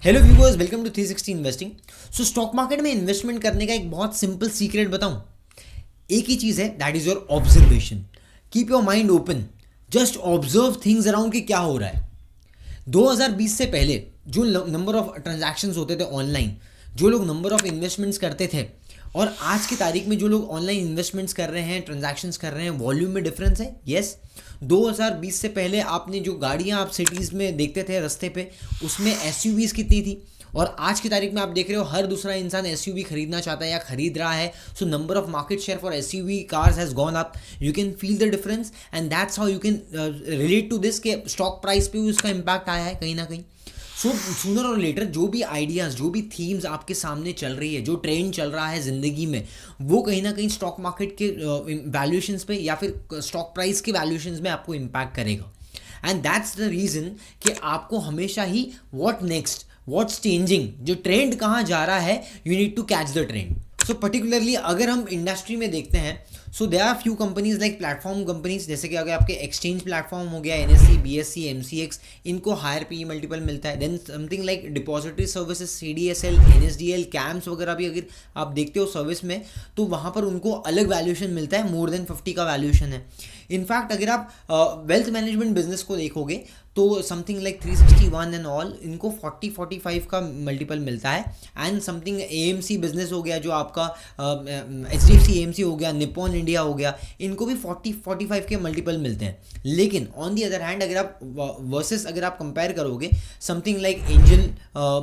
Hello viewers, welcome to 360 investing. Stock market में investment करने का एक बहुत सिंपल सीक्रेट बताऊं। एक ही चीज़ है, that is your observation. Keep your mind open, just observe things around कि क्या हो रहा है। 2020 से पहले जो नंबर ऑफ ट्रांजैक्शंस होते थे ऑनलाइन, जो लोग नंबर ऑफ इन्वेस्टमेंट्स करते थे, और आज की तारीख में जो लोग ऑनलाइन इन्वेस्टमेंट्स कर रहे हैं, ट्रांजैक्शंस कर रहे हैं, वॉल्यूम में डिफरेंस है। यस, 2020 से पहले आपने जो गाड़ियां आप सिटीज़ में देखते थे रास्ते पे, उसमें एसयूवीज़ कितनी थी, और आज की तारीख में आप देख रहे हो हर दूसरा इंसान एसयूवी खरीदना चाहता है या खरीद रहा है। So number of market share for SUV cars has gone up. You can feel the difference and that's how you can relate to this, के स्टॉक प्राइस पे भी उसका इम्पैक्ट आया है कहीं ना कहीं। सो सूनर और लेटर जो भी आइडियाज़, जो भी थीम्स आपके सामने चल रही है, जो ट्रेंड चल रहा है ज़िंदगी में, वो कहीं ना कहीं स्टॉक मार्केट के वैल्यूएशंस पे या फिर स्टॉक प्राइस के वैल्यूएशंस में आपको इम्पैक्ट करेगा। एंड दैट्स द रीज़न कि आपको हमेशा ही व्हाट नेक्स्ट, व्हाट्स चेंजिंग, जो ट्रेंड कहाँ जा रहा है, you need to catch the trend. So particularly अगर हम इंडस्ट्री में देखते हैं, so there are few companies like platform companies, जैसे कि अगर आपके एक्सचेंज प्लेटफॉर्म हो गया, एनएससी, बीएससी, एमसीएक्स, इनको हायर पी मल्टीपल मिलता है। Then something like depository services, CDSL, NSDL, CAMS वगैरह भी अगर आप देखते हो सर्विस में, तो वहाँ पर उनको अलग वैल्यूएशन मिलता है, मोर देन 50 का वैल्यूएशन है। इनफैक्ट अगर आप वेल्थ मैनेजमेंट बिजनेस को देखोगे तो समथिंग लाइक 361 एंड ऑल, इनको 40-45 का मल्टीपल मिलता है। एंड समथिंग एएमसी बिजनेस हो गया, जो आपका एचडीएफसी एएमसी हो गया, निप्पॉन इंडिया हो गया, इनको भी 40-45 के मल्टीपल मिलते हैं। लेकिन ऑन दी अदर हैंड अगर आप वर्सेस अगर आप कंपेयर करोगे, something like angel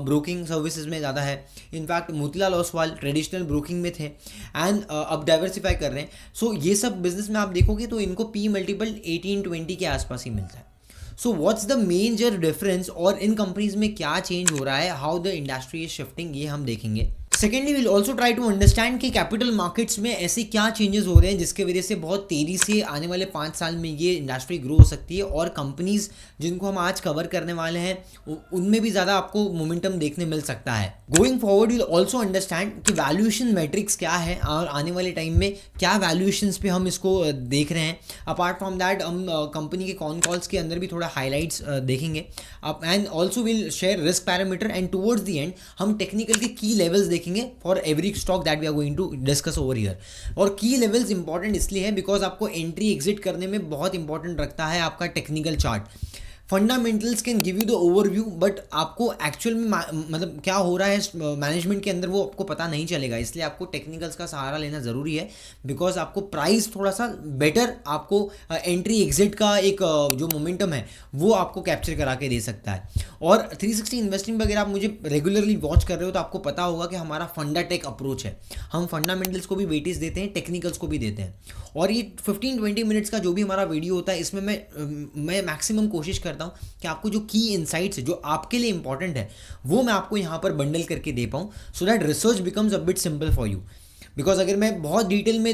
broking services में ज़्यादा है। In fact Motilal Oswal traditional broking में थे एंड अब डाइवर्सिफाई कर रहे हैं। सो ये सब बिजनेस में आप देखोगे तो इनको पी मल्टीपल 18-20 के आसपास ही मिलता है। So what's the major difference, और इन कंपनीज में क्या चेंज हो रहा है, how the industry is shifting, ये हम देखेंगे। Secondly will also try to understand कि कैपिटल मार्केट्स में ऐसे क्या चेंजेस हो रहे हैं जिसके वजह से बहुत तेज़ी से आने वाले 5 साल में ये इंडस्ट्री ग्रो हो सकती है, और कंपनीज जिनको हम आज कवर करने वाले हैं उनमें भी ज़्यादा आपको मोमेंटम देखने मिल सकता है। Going forward will also understand कि वैल्यूएशन मैट्रिक्स क्या है, और आने वाले टाइम में क्या वैल्यूएशंस पे हम इसको देख रहे हैं। अपार्ट फ्रॉम दैट हम कंपनी के कॉन कॉल्स के अंदर भी थोड़ा हाईलाइट्स देखेंगे, and also will share risk parameter, and towards the end हम टेक्निकल के की लेवल्स देखेंगे for every stock that we are going to discuss over here. और की लेवल्स इंपॉर्टेंट इसलिए है बिकॉज आपको एंट्री एग्जिट करने में बहुत इंपॉर्टेंट रखता है आपका technical chart. Fundamentals can give you the overview, but आपको एक्चुअल में मतलब क्या हो रहा है मैनेजमेंट के अंदर वो आपको पता नहीं चलेगा, इसलिए आपको टेक्निकल्स का सहारा लेना ज़रूरी है। बिकॉज आपको प्राइस थोड़ा सा बेटर, आपको एंट्री एग्जिट का एक जो मोमेंटम है वो आपको कैप्चर करा के दे सकता है। और 360 इन्वेस्टिंग पर अगर आप मुझे रेगुलरली वॉच कर रहे हो तो आपको पता होगा कि हमारा फंडा टेक अप्रोच है। हम फंडामेंटल्स को भी वेटेज देते हैं, टेक्निकल्स को भी देते हैं। और ये 15-20 मिनट्स का जो भी हमारा वीडियो होता है, इसमें मैं मैक्सिमम कोशिश करता हूँ कि आपको जो की इनसाइट्स है, जो आपके लिए इंपॉर्टेंट है, वो मैं आपको यहाँ पर बंडल करके दे पाऊँ, so that research becomes a bit simple for you. Because अगर मैं बहुत डिटेल में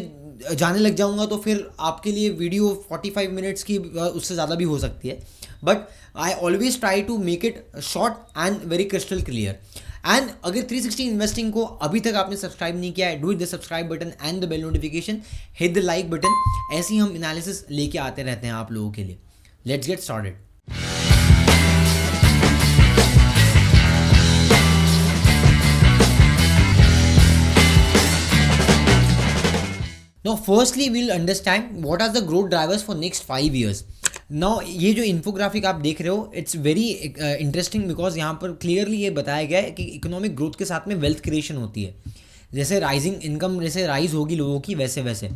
जाने लग जाऊँगा तो फिर आपके लिए वीडियो 45 मिनट्स की उससे ज़्यादा भी हो सकती है। But I always try to make it short and very crystal clear. And अगर 360 इन्वेस्टिंग को अभी तक आपने सब्सक्राइब नहीं किया है, do it the subscribe button and the bell notification, hit the like button. ऐसे ही हम एनालिसिस लेके आते रहते हैं आप लोगों के लिए। Let's get started. Now, firstly, we'll understand what are the growth drivers for next 5 years. Now, ये जो इन्फोग्राफिक आप देख रहे हो, इट्स वेरी इंटरेस्टिंग बिकॉज यहाँ पर क्लियरली ये बताया गया है कि इकोनॉमिक ग्रोथ के साथ में वेल्थ क्रिएशन होती है। जैसे राइजिंग इनकम जैसे राइज होगी लोगों की, वैसे वैसे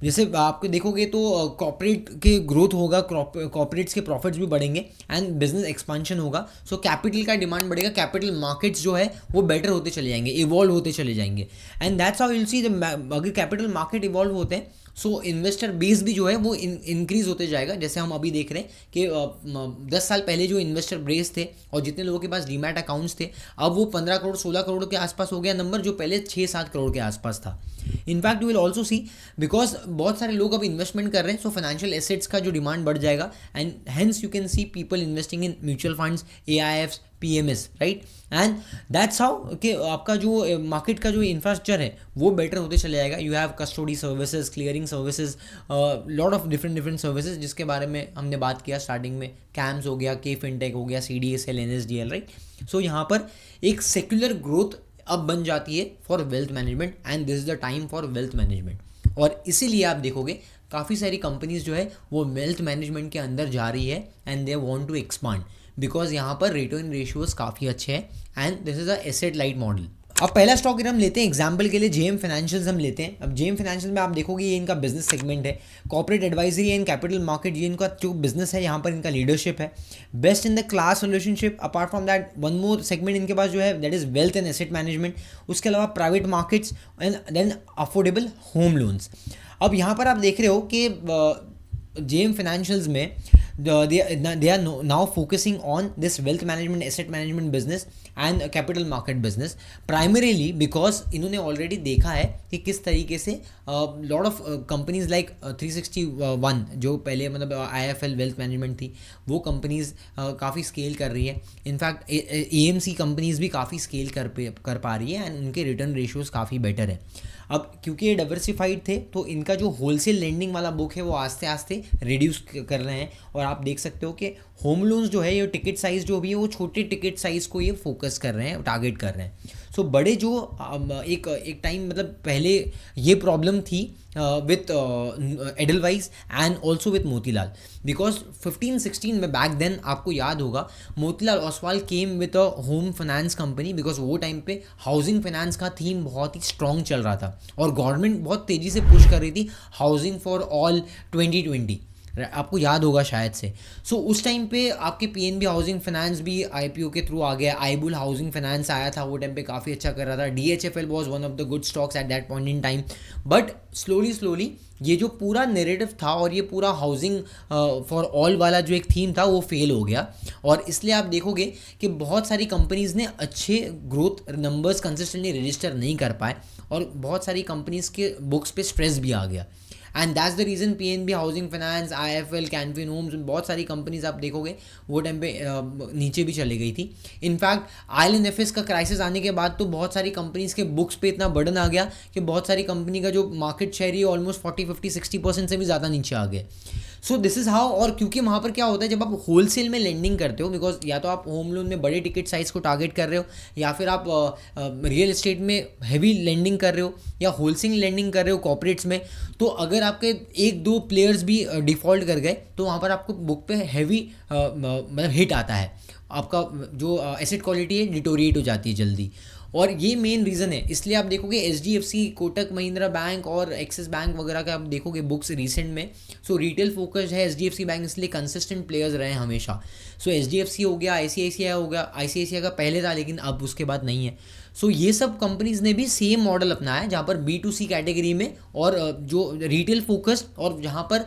जैसे आपको देखोगे तो कॉर्पोरेट के ग्रोथ होगा, कॉर्पोरेट्स के प्रॉफिट्स भी बढ़ेंगे एंड बिजनेस एक्सपांशन होगा। सो कैपिटल का डिमांड बढ़ेगा, कैपिटल मार्केट्स जो है वो बेटर होते चले जाएंगे, इवॉल्व होते चले जाएंगे। And that's how will see, अगर कैपिटल मार्केट इवॉल्व होते हैं सो इन्वेस्टर बेस भी जो है वो इंक्रीज होते जाएगा। जैसे हम अभी देख रहे हैं कि 10 साल पहले जो इन्वेस्टर बेस थे और जितने लोगों के पास डीमैट अकाउंट्स थे, अब वो 15 करोड़ 16 करोड़ के आसपास हो गया नंबर, जो पहले 6-7 करोड़ के आसपास था। In fact you will also see because बहुत सारे लोग अब इन्वेस्टमेंट कर रहे हैं, सो फाइनेंशियल एसेट्स का जो डिमांड बढ़ जाएगा and hence you can see people investing in mutual funds, AIFs, PMS, right. And that's how कि आपका जो मार्केट का जो इंफ्रास्ट्रक्चर है वो बेटर होते चले जाएगा। You have custody services, clearing services, lot of different services जिसके बारे में हमने बात किया स्टार्टिंग में। कैम्स हो गया, के फिनटेक हो गया, CDSL, NSDL, राइट। सो यहाँ पर एक सेक्युलर ग्रोथ अब बन जाती है for wealth management and this is the time for wealth management. और इसीलिए आप देखोगे काफ़ी सारी कंपनीज जो है वो वेल्थ मैनेजमेंट के अंदर जा रही है and they want to expand because यहाँ पर रिटर्न रेशियोज काफ़ी अच्छे हैं and this is a asset light model. अब पहला स्टॉक हम लेते हैं एग्जाम्पल के लिए JM फाइनेंशियल्स हम लेते हैं। अब JM फाइनेंशियल में आप देखोगे ये इनका बिजनेस सेगमेंट है, corporate advisory and capital market, ये इनका जो बिजनेस है, यहाँ पर इनका लीडरशिप है, best in the class relationship. Apart from that one more segment इनके पास जो है that is wealth and asset management, उसके अलावा private markets and then affordable home loans. अब यहाँ पर आप देख रहे हो कि JM फाइनेंशियल्स में they are now focusing on this wealth management, asset management business and capital market business primarily because इन्होंने already देखा है कि किस तरीके से lot of companies like 361 जो पहले मतलब IIFL wealth management थी वो companies काफ़ी scale कर रही है। इनफैक्ट AMC companies भी काफ़ी scale कर पा रही है एंड उनके रिटर्न रेशियोज़ काफ़ी बेटर है। अब क्योंकि ये डाइवर्सिफाइड थे तो इनका जो होलसेल लेंडिंग वाला बुक है वो आस्ते आस्ते रिड्यूस कर रहे हैं और आप देख सकते हो कि होम लोन्स जो है ये टिकट साइज़ जो भी है वो छोटे टिकट साइज़ को ये फोकस कर रहे हैं, टारगेट कर रहे हैं। सो बड़े जो एक टाइम मतलब पहले ये प्रॉब्लम थी with Edelweiss and also with Motilal because 15-16 में बैक देन आपको याद होगा Motilal Oswal came with a home finance company because वो टाइम पे हाउसिंग फाइनेंस का थीम बहुत ही स्ट्रॉन्ग चल रहा था और गवर्नमेंट बहुत तेज़ी से पुश कर रही थी हाउसिंग फॉर ऑल 2020, आपको याद होगा शायद से। सो उस टाइम पे आपके PNB हाउसिंग फाइनेंस भी IPO के थ्रू आ गया, आईबुल हाउसिंग फाइनेंस आया था, वो टाइम पे काफ़ी अच्छा कर रहा था, DHFL was one of the good stocks at that point in time. But slowly ये जो पूरा नैरेटिव था और ये पूरा हाउसिंग फॉर ऑल वाला जो एक थीम था वो फेल हो गया और इसलिए आप देखोगे कि बहुत सारी कंपनीज़ ने अच्छे ग्रोथ नंबर्स कंसिस्टेंटली रजिस्टर नहीं कर पाए और बहुत सारी कंपनीज़ के बुक्स पे स्ट्रेस भी आ गया and that's the reason PNB housing finance, IIFL, Can Fin homes, बहुत सारी कंपनीज आप देखोगे वो टाइम पे नीचे भी चली गई थी। इनफैक्ट IL&FS का क्राइसिस आने के बाद तो बहुत सारी कंपनीज के बुक्स पे इतना बर्डन आ गया कि बहुत सारी कंपनी का जो मार्केट शेयर है ऑलमोस्ट 40-50-60% से भी ज़्यादा नीचे आ गए। So this is how. और क्योंकि वहाँ पर क्या होता है जब आप होलसेल में लेंडिंग करते हो बिकॉज या तो आप होम लोन में बड़े टिकट साइज़ को टारगेट कर रहे हो या फिर आप रियल एस्टेट में हैवी लेंडिंग कर रहे हो या होलसेल लेंडिंग कर रहे हो कॉर्पोरेट्स में, तो अगर आपके 1-2 प्लेयर्स भी डिफ़ॉल्ट कर गए तो वहाँ पर आपको बुक पे हैवी मतलब हिट आता है, आपका जो एसेट क्वालिटी है डिटोरिएट हो जाती है जल्दी और ये मेन रीज़न है। इसलिए आप देखोगे HDFC, कोटक महिंद्रा बैंक और एक्सिस बैंक वगैरह का आप देखोगे बुक्स रिसेंट में। सो रिटेल फोकस्ड है HDFC बैंक, इसलिए कंसिस्टेंट प्लेयर्स रहे हैं हमेशा। सो HDFC हो गया, ICICI हो गया, ICICI का पहले था लेकिन अब उसके बाद नहीं है। सो ये सब कंपनीज ने भी सेम मॉडल अपनाया है जहाँ पर B2C कैटेगरी में और जो रिटेल फोकस्ड और जहाँ पर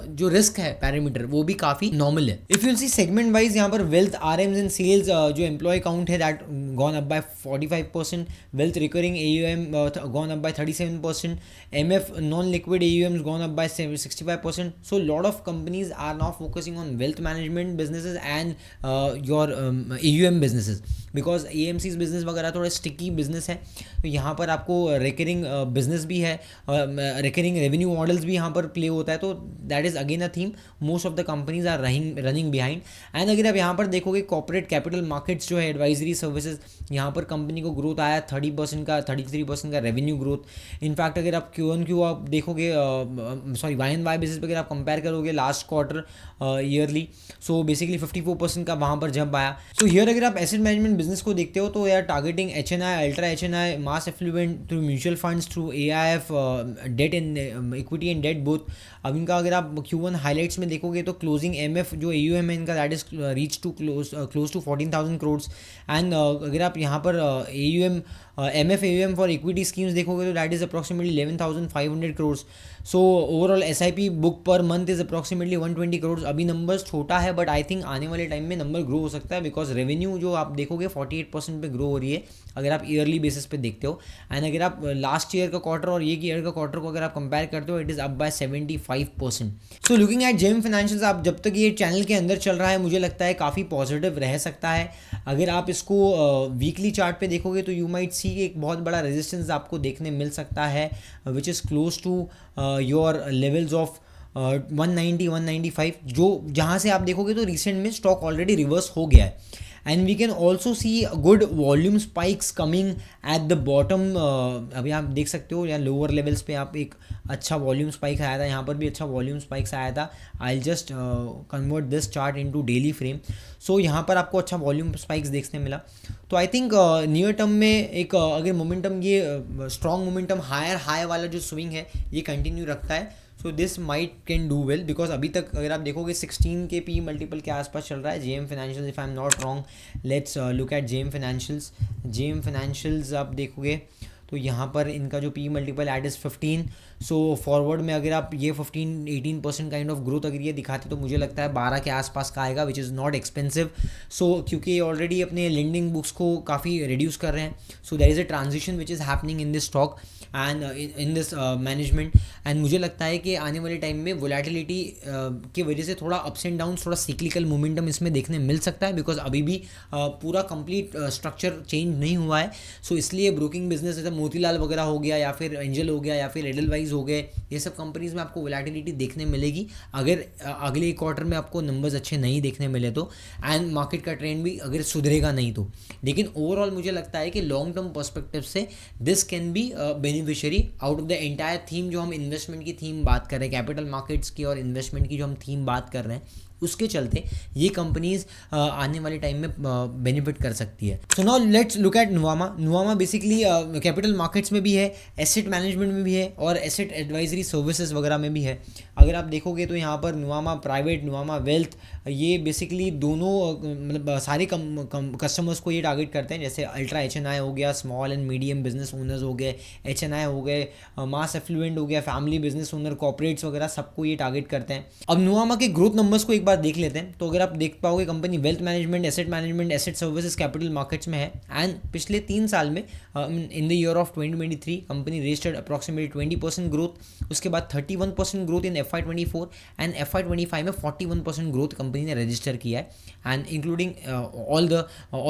जो रिस्क है पैरामीटर वो भी काफ़ी नॉर्मल है। If you see segment wise यहाँ पर वेल्थ RMs एंड सेल्स जो एम्प्लॉय काउंट है that gone up by 45%, wealth recurring AUM gone up by 37%, MF non liquid AUMs gone up by 65%. So lot of companies are now focusing on wealth management businesses and your AUM businesses because AMC's business वगैरह थोड़ा sticky business है। तो यहाँ पर आपको recurring business भी है, recurring revenue models भी यहाँ पर प्ले होता है, तो that is again a theme most of the companies are running behind. And अगर आप यहाँ पर देखोगे कॉर्पोरेट कैपिटल मार्केट्स जो है एडवाइजरी सर्विसेज, यहाँ पर कंपनी को ग्रोथ आया 30% का 33% का रेवेन्यू ग्रोथ। इनफैक्ट अगर आप Q1Q आप देखोगे सॉरी Y&Y बेसिस पर अगर आप कंपेयर करोगे last quarter yearly, so basically 54% का वहाँ पर जंप आया। सो हियर अगर आप एसेट मैनेजमेंट बिजनेस को देखते हो तो यार targeting HNI, ultra HNI, mass affluent through mutual funds, through AIF, debt and equity and debt both. अब इनका अगर आप Q1 हाईलाइट्स में देखोगे तो क्लोजिंग MF जो AUM है इनका that is reach to close to 14,000 crore. And अगर आप यहाँ पर AUM MF AUM for equity schemes देखोगे तो that is approximately 11,500 crore. So overall SIP book per month is approximately 120 crore. अभी नंबर्स छोटा है बट आई थिंक आने वाले टाइम में नंबर ग्रो हो सकता है, बिकॉज रेवेन्यू जो आप देखोगे 48% पे ग्रो हो रही है अगर आप ईयरली बेसिस पे देखते हो. एंड अगर आप लास्ट ईयर का क्वार्टर और ये ईयर का क्वार्टर को अगर आप कंपेयर करते हो, it is up by 75%. So looking at JM Financials, आप जब तक ये चैनल के अंदर चल रहा है मुझे लगता है काफ़ी पॉजिटिव रह सकता है. अगर आप इसको वीकली चार्ट पे देखोगे तो यू माइट सी एक बहुत बड़ा रेजिस्टेंस आपको देखने मिल सकता है, which is close to your levels of 190-195, जो जहाँ से आप देखोगे तो रिसेंट में स्टॉक ऑलरेडी रिवर्स हो गया है. And we can also see good volume spikes coming at the bottom. अभी आप देख सकते हो या लोअर लेवल्स पे आप एक अच्छा वॉल्यूम स्पाइक आया था, यहाँ पर भी अच्छा वॉल्यूम स्पाइक्स आया था. I just convert this chart into daily frame. So यहाँ पर आपको अच्छा वॉल्यूम स्पाइक्स देखने मिला. तो आई थिंक नियर टर्म में एक अगर मोमेंटम ये स्ट्रॉन्ग मोमेंटम हायर हाई वाला जो स्विंग है ये कंटिन्यू रखता है, so this might can do well. Because अभी तक अगर आप देखोगे 16 के पी मल्टीपल के आसपास चल रहा है JM Financials, if I am not wrong. Let's look at JM Financials आप देखोगे तो यहाँ पर इनका जो P multiple at is 15. So forward में अगर आप ये 15-18% काइंड ऑफ ग्रोथ अगर ये दिखाते तो मुझे लगता है 12 के आसपास का आएगा, विच इज़ नॉट एक्सपेंसिव. सो क्योंकि ये ऑलरेडी अपने लेंडिंग बुक्स को काफ़ी रिड्यूस कर रहे हैं. So there is a transition which is happening in this stock and in this management. And मुझे लगता है कि आने वाले टाइम में वोलेटिलिटी की वजह से थोड़ा अप्स एंड डाउन, थोड़ा सिक्लिकल मोमेंटम इसमें देखने मिल सकता है, बिकॉज अभी भी पूरा कंप्लीट स्ट्रक्चर चेंज नहीं हुआ है. सो इसलिए ब्रोकिंग बिजनेस जैसे मोतीलाल वगैरह हो गया या फिर एंजल हो गया या फिर एडलवाइज हो गए, ये सब कंपनीज में आपको वोलेटिलिटी देखने मिलेगी अगर अगले क्वार्टर में आपको नंबर्स अच्छे नहीं देखने मिले तो, एंड मार्केट का ट्रेंड भी अगर सुधरेगा नहीं तो. लेकिन ओवरऑल मुझे लगता है कि लॉन्ग टर्म पर्सपेक्टिव से this can be beneficiary out of the entire theme. जो हम इन्वेस्टमेंट की थीम बात कर रहे हैं, कैपिटल मार्केट्स की और इन्वेस्टमेंट की जो हम थीम बात कर रहे हैं, उसके चलते ये कंपनीज आने वाले टाइम में बेनिफिट कर सकती है. So now let's look eight Nuvama basically capital markets में भी है, एसेट मैनेजमेंट में भी है और एसेट एडवाइजरी सर्विसेज वगैरह में भी है. अगर आप देखोगे तो यहाँ पर नुवामा प्राइवेट, नुवामा वेल्थ, ये बेसिकली दोनों मतलब सारे कस्टमर्स को ये टारगेट करते हैं. जैसे अल्ट्रा HNI हो गया, small and medium business owners हो गए, HNI हो गए, मास एफ्लुएंट हो गया, फैमिली बिजनेस ओनर, कॉर्पोरेट्स वगैरह सबको ये टारगेट करते हैं. अब नुवामा के ग्रोथ नंबर्स को एक बार देख लेते हैं. तो अगर आप देख पाओगे company wealth management, asset services, capital markets में है. एंड पिछले 3 साल में in the year of 2023 company registered approximately 20% growth. उसके बाद 31% growth in FY24 and FY25 में 41% ग्रोथ कंपनी ने रजिस्टर किया है, and including all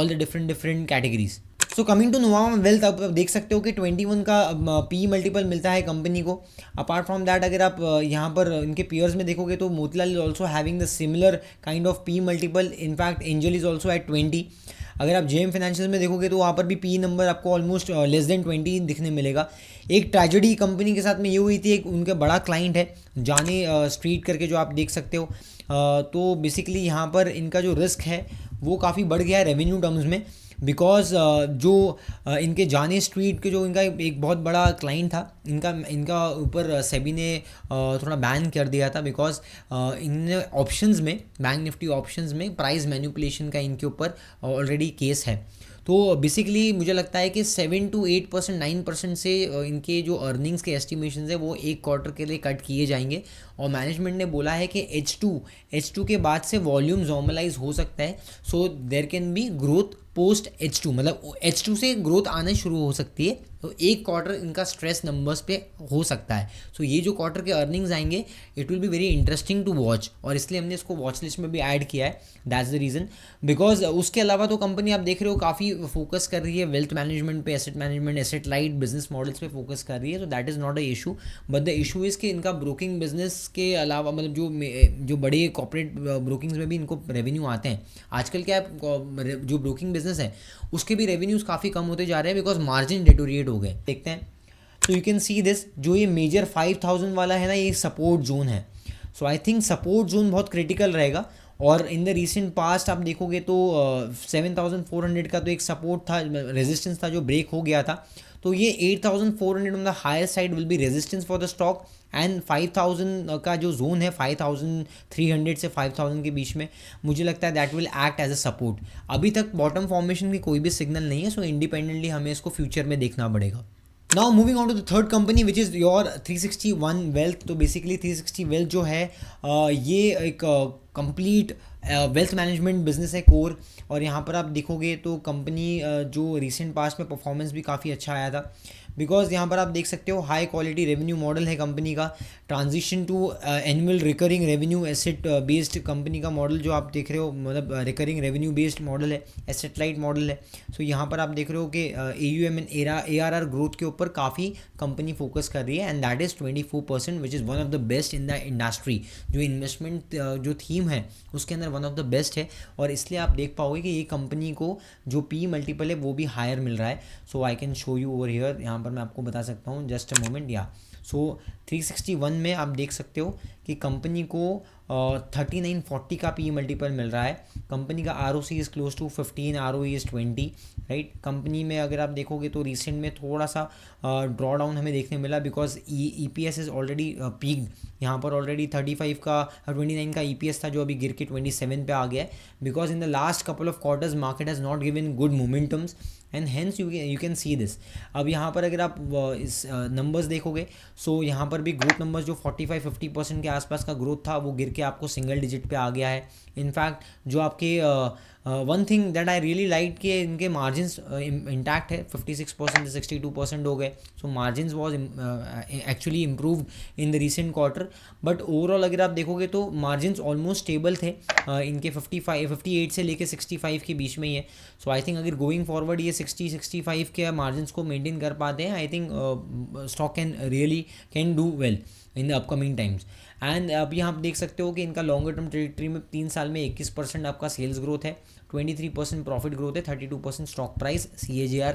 the different categories. So coming to Nuvama wealth, आप देख सकते हो कि 21 का पी मल्टीपल मिलता है कंपनी को. अपार्ट फ्रॉम दैट अगर आप यहाँ पर इनके पीयर्स में देखोगे तो Motilal is also having the similar kind of P multiple. In fact angel is also eight 20. अगर आप JM Financials में देखोगे तो वहाँ पर भी पी नंबर आपको ऑलमोस्ट लेस देन 20 दिखने मिलेगा. एक ट्रेजेडी कंपनी के साथ में ये हुई थी, एक उनका बड़ा क्लाइंट है जाने स्ट्रीट करके, जो आप देख सकते हो. तो बेसिकली यहाँ पर इनका जो रिस्क है वो काफ़ी बढ़ गया है रेवेन्यू टर्म्स में, बिकॉज जो इनके जाने स्ट्रीट के जो इनका एक बहुत बड़ा क्लाइंट था, इनका ऊपर सेबी ने थोड़ा बैन कर दिया था, बिकॉज इन ऑप्शंस में, बैंक निफ्टी ऑप्शंस में प्राइस मैनिपुलेशन का इनके ऊपर ऑलरेडी केस है. तो बेसिकली मुझे लगता है कि 7 to 8%, 9% से इनके जो अर्निंग्स के एस्टिमेशन है वो एक क्वार्टर के लिए कट किए जाएंगे. और मैनेजमेंट ने बोला है कि H2 के बाद से वॉल्यूम नॉर्मलाइज हो सकता है. So there can be growth post H2, मतलब H2 से ग्रोथ आना शुरू हो सकती है. तो एक क्वार्टर इनका स्ट्रेस नंबर्स पे हो सकता है. सो ये जो क्वार्टर के अर्निंग्स आएंगे it will be very interesting to watch, और इसलिए हमने इसको वॉच लिस्ट में भी ऐड किया है. That's the reason. बिकॉज उसके अलावा तो कंपनी आप देख रहे हो काफ़ी फोकस कर रही है वेल्थ मैनेजमेंट पे, asset management, asset light business models पे फोकस कर रही है. तो that is not a issue, but the issue is कि इनका ब्रोकिंग बिजनेस के अलावा मतलब जो बड़े कॉर्पोरेट ब्रोकिंग्स में भी इनको रेवेन्यू आते हैं. आजकल क्या है, जो ब्रोकिंग बिजनेस है उसके भी रेवेन्यूज़ काफ़ी कम होते जा रहे हैं, बिकॉज मार्जिन डेटोरिएट हो गए. देखते हैं. तो यू कैन सी दिस, जो ये मेजर 5000 वाला है ना, ये सपोर्ट जोन है. So I think support zone बहुत क्रिटिकल रहेगा. और इन द रिसेंट पास्ट आप देखोगे तो 7,400 का तो एक सपोर्ट था, रेजिस्टेंस था जो ब्रेक हो गया था। तो ये 8,400 on the higher side will be resistance for the stock, and 5,000 का जो जोन है 5,300 से 5,000 के बीच में मुझे लगता है that will act as a support. अभी तक बॉटम फॉर्मेशन की कोई भी सिग्नल नहीं है, सो इंडिपेंडेंटली हमें इसको फ्यूचर में देखना पड़ेगा। Now moving on to the third company which is your 361 wealth. तो बेसिकली 360 वेल्थ जो है ये एक कंप्लीट वेल्थ मैनेजमेंट बिजनेस है कोर। और यहाँ पर आप देखोगे तो कंपनी जो रिसेंट पास्ट में परफॉर्मेंस भी काफ़ी अच्छा आया था, बिकॉज यहाँ पर आप देख सकते हो हाई क्वालिटी रेवेन्यू मॉडल है कंपनी का, transition to annual recurring revenue asset based company का मॉडल जो आप देख रहे हो, मतलब रिकरिंग रेवेन्यू बेस्ड मॉडल है, एसेट लाइट मॉडल है। सो यहाँ पर आप देख रहे हो कि AUM एंड ARR ग्रोथ के ऊपर काफ़ी कंपनी फोकस कर रही है, and that is 24% which is one of the best in the industry. जो इन्वेस्टमेंट जो थीम है उसके अंदर वन ऑफ द बेस्ट है, और इसलिए आप देख पाओगे कि ये कंपनी को जो P मल्टीपल है वो भी हायर मिल रहा है। So I can show you over here, यहाँ पर मैं आपको बता सकता हूँ, जस्ट अ मोमेंट। या सो 361 में आप देख सकते हो कि कंपनी को 3940 का P मल्टीपल मिल रहा है। कंपनी का ROC is close to 15, ROE is 20, right. Company में अगर आप देखोगे तो रिसेंट में थोड़ा सा ड्रॉ डाउन हमें देखने मिला, because EPS is already peaked. यहाँ पर ऑलरेडी 29 का EPS था जो अभी गिर के 27 पे आ गया है, because in the last couple of quarters market has not given good momentums, and hence you can see this. अब यहाँ पर अगर आप इस नंबर्स देखोगे, सो यहाँ पर भी ग्रोथ नंबर्स जो 45-50% के आसपास का ग्रोथ था वो गिर के आपको सिंगल डिजिट पे आ गया है। इनफैक्ट जो आपके one thing that I really like कि इनके मार्जिन्स इंटैक्ट है, 56% से 62% हो गए। So margins was actually improved in the recent quarter, but overall अगर आप देखोगे तो मार्जिन्स ऑलमोस्ट स्टेबल थे इनके 58 से लेके 65 के बीच में ही है। सो आई थिंक अगर गोइंग फॉरवर्ड ये 60-65 के मार्जिन्स को मेंटेन कर पाते हैं, I think stock can do well in the upcoming times. And अभी आप देख सकते हो कि इनका लॉन्गर टर्म ट्रेजेक्टरी में 3 साल में 21% आपका सेल्स ग्रोथ है, 23% प्रॉफिट ग्रोथ है, 32% स्टॉक प्राइस CAGR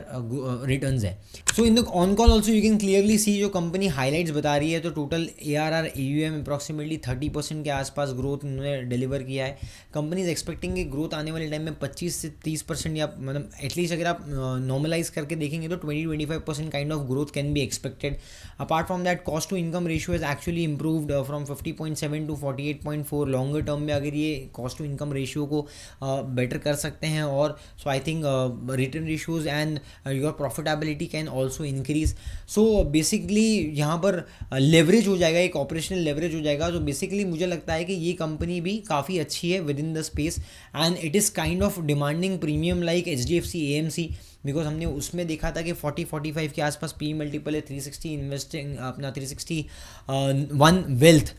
रिटर्न्स है। So in the on call also you can clearly see जो कंपनी हाईलाइट्स बता रही है, तो टोटल ARR AUM अप्रॉक्सीमेटली 30% के आसपास ग्रोथ इन्होंने डिलीवर किया है। कंपनी इज एक्सपेक्टिंग कि ग्रोथ आने वाले टाइम में 25 से 30%, या मतलब एटलीस्ट अगर आप नॉर्मलाइज करके देखेंगे तो 20-25% kind of growth can be expected. Apart from that cost to income ratio is actually improved from 50.7 to 48.4। Longer term में अगर ये कॉस्ट टू इनकम रेशियो को बेटर कर सकते हैं, और so I think return ratios and your profitability can also increase. So basically यहाँ पर लेवरेज हो जाएगा, एक ऑपरेशनल लेवरेज हो जाएगा। तो बेसिकली मुझे लगता है कि ये कंपनी भी काफ़ी अच्छी है with in the space, and it is kind of demanding premium like HDFC AMC, because हमने उसमें देखा था कि 40-45 के आसपास P मल्टीपल है। 360 इन्वेस्टिंग अपना 361 wealth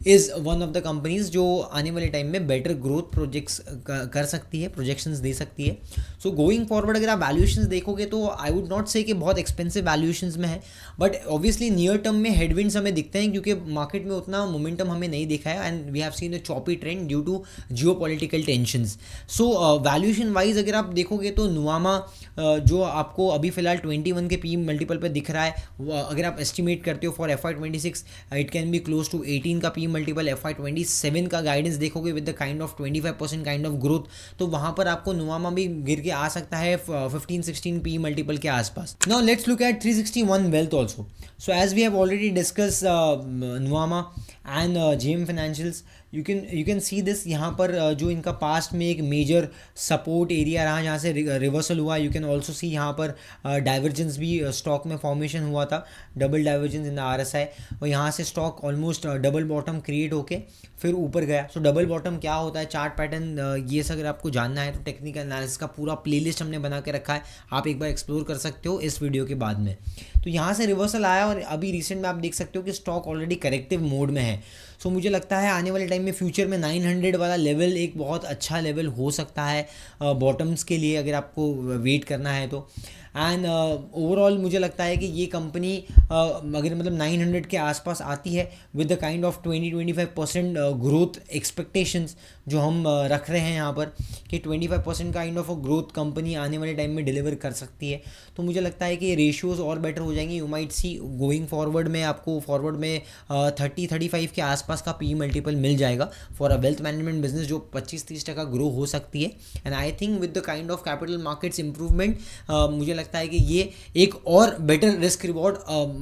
is one of the companies जो आने वाले टाइम में बेटर ग्रोथ प्रोजेक्ट्स कर सकती है, प्रोजेक्शंस दे सकती है। सो गोइंग फॉरवर्ड अगर आप वैल्यूएशंस देखोगे तो आई वुड नॉट से कि बहुत एक्सपेंसिव वैल्यूएशंस में है, बट ऑब्वियसली नियर टर्म में हेडविंड्स हमें दिखते हैं क्योंकि मार्केट में उतना मोमेंटम हमें नहीं दिखा है, and we have seen the choppy trend due to geopolitical tensions. So valuation wise अगर आप देखोगे तो नुवामा जो आपको अभी फिलहाल 21 के P मल्टीपल पे दिख रहा है, अगर आप एस्टिमेट करते हो for FY26 it can be close to 18 का P मल्टीपल। FY27 का गाइडेंस देखोगे with the kind of 25% kind of growth, तो वहाँ पर आपको नुवामा भी गिर के आ सकता है 15-16 P मल्टीपल के आसपास। Now let's look at 361 wealth also. So as we have already discussed Nuvama and JM financials, you can see this. यहाँ पर जो इनका पास्ट में एक मेजर सपोर्ट एरिया रहा जहाँ से रिवर्सल हुआ, यू कैन ऑल्सो सी यहाँ पर डाइवर्जेंस भी स्टॉक में फॉर्मेशन हुआ था, double divergence in the RSI, और यहाँ से stock almost double bottom create होके फिर ऊपर गया। सो डबल बॉटम क्या होता है, चार्ट पैटर्न, ये सब अगर आपको जानना है तो टेक्निकल एनालिसिस का पूरा प्लेलिस्ट हमने बना के रखा है, आप एक बार एक्सप्लोर कर सकते हो इस वीडियो के बाद में। तो यहाँ से रिवर्सल आया और अभी रिसेंट में आप देख सकते हो कि स्टॉक ऑलरेडी करेक्टिव मोड में है। सो मुझे लगता है आने वाले टाइम में फ्यूचर में 900 वाला लेवल एक बहुत अच्छा लेवल हो सकता है बॉटम्स के लिए, अगर आपको वेट करना है तो। एंड ओवरऑल मुझे लगता है कि ये कंपनी अगर मतलब 900 के आसपास आती है with the kind of 20-25% growth expectations जो हम रख रहे हैं यहाँ पर कि 25% kind of a growth company आने वाले टाइम में डिलीवर कर सकती है, तो मुझे लगता है कि रेशियोज़ और बेटर हो जाएंगे. You might see going forward में आपको फॉरवर्ड में 30-35 के आसपास का पी मल्टीपल मिल जाएगा for a wealth management business जो 25-30% ग्रो हो सकती है. And I think with the kind of capital markets improvement मुझे लगता है कि ये एक और बेटर रिस्क रिवॉर्ड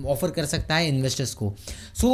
ऑफर कर सकता है इन्वेस्टर्स को. सो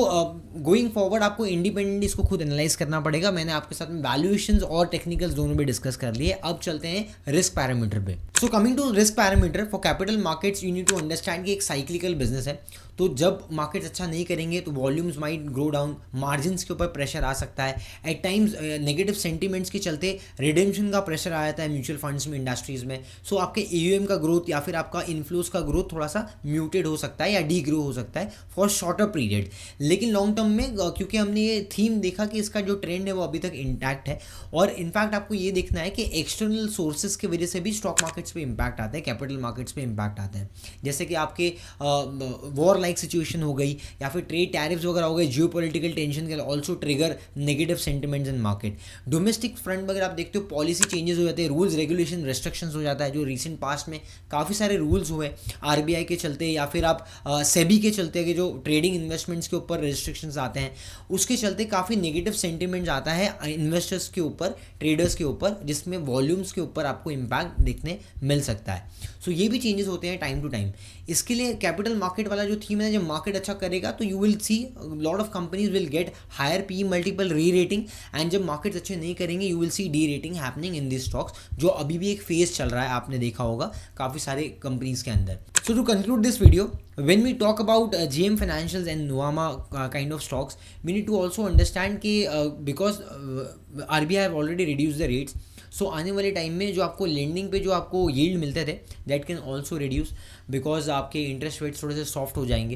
गोइंग फॉरवर्ड आपको इंडिपेंडेंटली इसको खुद एनालाइज करना पड़ेगा. मैंने आपके साथ में वैल्यूएशंस और टेक्निकल्स दोनों भी डिस्कस कर लिए. अब चलते हैं रिस्क पैरामीटर पे. So coming to risk parameter for capital markets you need to understand कि एक साइक्लिकल बिजनेस है, तो जब मार्केट्स अच्छा नहीं करेंगे तो volumes might grow down, margins के ऊपर प्रेशर आ सकता है. एट टाइम्स नेगेटिव सेंटीमेंट्स के चलते रिडेम्पशन का प्रेशर आ जाता है म्यूचुअल फंड्स में, इंडस्ट्रीज में. सो आपके AUM का ग्रोथ या फिर आपका इन्फ्लोज का ग्रोथ थोड़ा सा म्यूटेड हो सकता है या डी ग्रो हो सकता है फॉर शॉर्टर पीरियड. लेकिन लॉन्ग टर्म में क्योंकि हमने ये थीम देखा कि इसका जो ट्रेंड है वो अभी तक इंटैक्ट है, और इनफैक्ट आपको ये देखना है कि एक्सटर्नल सोर्सेज की वजह से भी स्टॉक मार्केट्स पे इम्पैक्ट आता है, कैपिटल मार्केट्स पे इम्पैक्ट आता है. जैसे कि आपके वॉर लाइक सिचुएशन हो गई या फिर ट्रेड टैरिफ्स वगैरह हो गए, geopolitical tension can also trigger negative sentiments in market. Domestic front अगर आप देखते हो पॉलिसी चेंजेस हो जाते हैं, रूल्स रेगुलेशन रेस्ट्रिक्शंस हो जाता है. जो रिसेंट पास्ट में काफ़ी सारे रूल्स हुए RBI के चलते या फिर आप सेबी के चलते कि जो ट्रेडिंग इन्वेस्टमेंट्स के ऊपर रेस्ट्रिक्शंस आते हैं, उसके चलते काफ़ी नेगेटिव सेंटिमेंट्स आता है इन्वेस्टर्स के ऊपर, ट्रेडर्स के ऊपर, जिसमें वॉल्यूम्स के ऊपर आपको इम्पैक्ट देखने मिल सकता है. सो ये भी चेंजेस होते हैं टाइम टू टाइम. इसके लिए कैपिटल मार्केट वाला जो थीम है, जब मार्केट अच्छा करेगा तो you will see lot of companies will get higher P multiple re rating, and जब मार्केट्स अच्छे नहीं करेंगे you will see de rating happening in this stocks, जो अभी भी एक फेज चल रहा है, आपने देखा होगा काफ़ी सारे कंपनीज के अंदर. So to conclude this video, when we talk about JM Financials and Nuvama kind of stocks, we need to also understand कि because RBI have already reduced the rates, सो आने वाले टाइम में जो आपको लेंडिंग पे जो आपको यील्ड मिलते थे that can also reduce because आपके इंटरेस्ट रेट्स थोड़े से सॉफ्ट हो जाएंगे.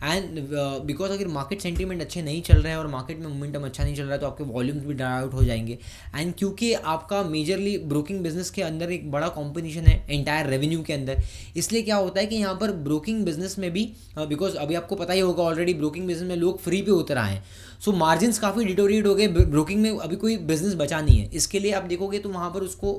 एंड बिकॉज अगर मार्केट सेंटीमेंट अच्छे नहीं चल रहे हैं और मार्केट में मोमेंटम अच्छा नहीं चल रहा है तो आपके वॉल्यूम्स भी ड्राई आउट हो जाएंगे. एंड क्योंकि आपका मेजरली ब्रोकिंग बिजनेस के अंदर एक बड़ा कॉम्पिटिशन है एंटायर रेवेन्यू के अंदर, इसलिए क्या होता है कि यहाँ पर ब्रोकिंग बिजनेस में भी बिकॉज अभी आपको पता ही होगा ऑलरेडी ब्रोकिंग बिजनेस में लोग फ्री पे उतर आए हैं, सो मार्जिन्स काफ़ी डिटोरिएट हो गए, ब्रोकिंग में अभी कोई बिजनेस बचा नहीं है. इसके लिए आप देखोगे तो वहाँ पर उसको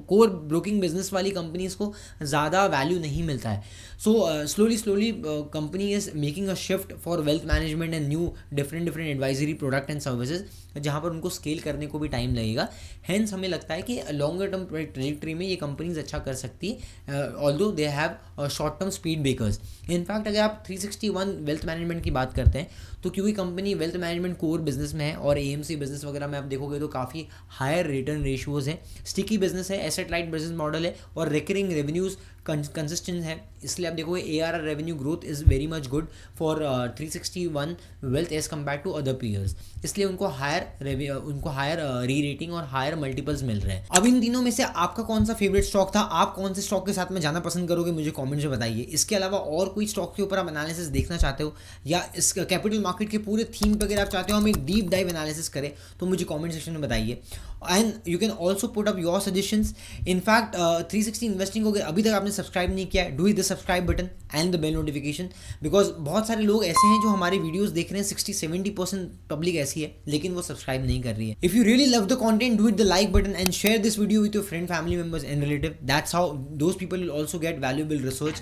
कोर ब्रोकिंग बिजनेस वाली कंपनीज को ज़्यादा वैल्यू नहीं मिलता है. So slowly company is making a shift for wealth management and new different advisory product and services, जहाँ पर उनको स्केल करने को भी टाइम लगेगा. हेंस हमें लगता है कि लॉन्गर टर्म ट्रेजेक्टरी में ये कंपनीज अच्छा कर सकती है, although they have short term speed breakers. In fact अगर आप 361 वेल्थ मैनेजमेंट की बात करते हैं तो क्योंकि company wealth management core business में है और AMC बिजनेस वगैरह में आप देखोगे तो काफ़ी हायर रिटर्न रेशियोज़ हैं, स्टिकी बिजनेस है, एसेट लाइट बिजनेस मॉडल है और रिकरिंग रेवेन्यूज़ कंसिस्टेंट है. इसलिए आप देखोगे ARR revenue growth is very much good for 361 wealth as compare to other peers, इसलिए उनको हायर री रेटिंग और हायर मल्टीपल्स मिल रहे हैं. अब इन तीनों में से आपका कौन सा फेवरेट स्टॉक था, आप कौन से स्टॉक के साथ में जाना पसंद करोगे, मुझे कमेंट्स में बताइए. इसके अलावा और कोई स्टॉक के ऊपर आप एनालिसिस देखना चाहते हो या इस कैपिटल मार्केट के पूरे थीम पर अगर आप चाहते हो हम एक डीप डाइव एनालिसिस करें तो मुझे कमेंट सेक्शन में बताइए. And you can also put up your suggestions. In fact 360 investing को अगर अभी तक आपने सब्सक्राइब नहीं किया है, do hit the subscribe button and the bell notification, because बहुत सारे लोग ऐसे हैं जो हमारे वीडियोस देख रहे हैं, 60-70% पब्लिक ऐसी है लेकिन वो सब्सक्राइब नहीं कर रही है. If you really love the content, do hit the like button and share this video with your friend, family members and relative. That's how those people will also get valuable research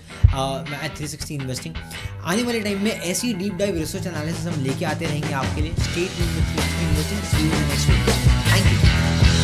eight 360 investing. आने वाले time में ऐसी deep dive research analysis हम लेके आते रहेंगे आपके लिए. Stay tuned with 360 investing. See you next week. Thank you.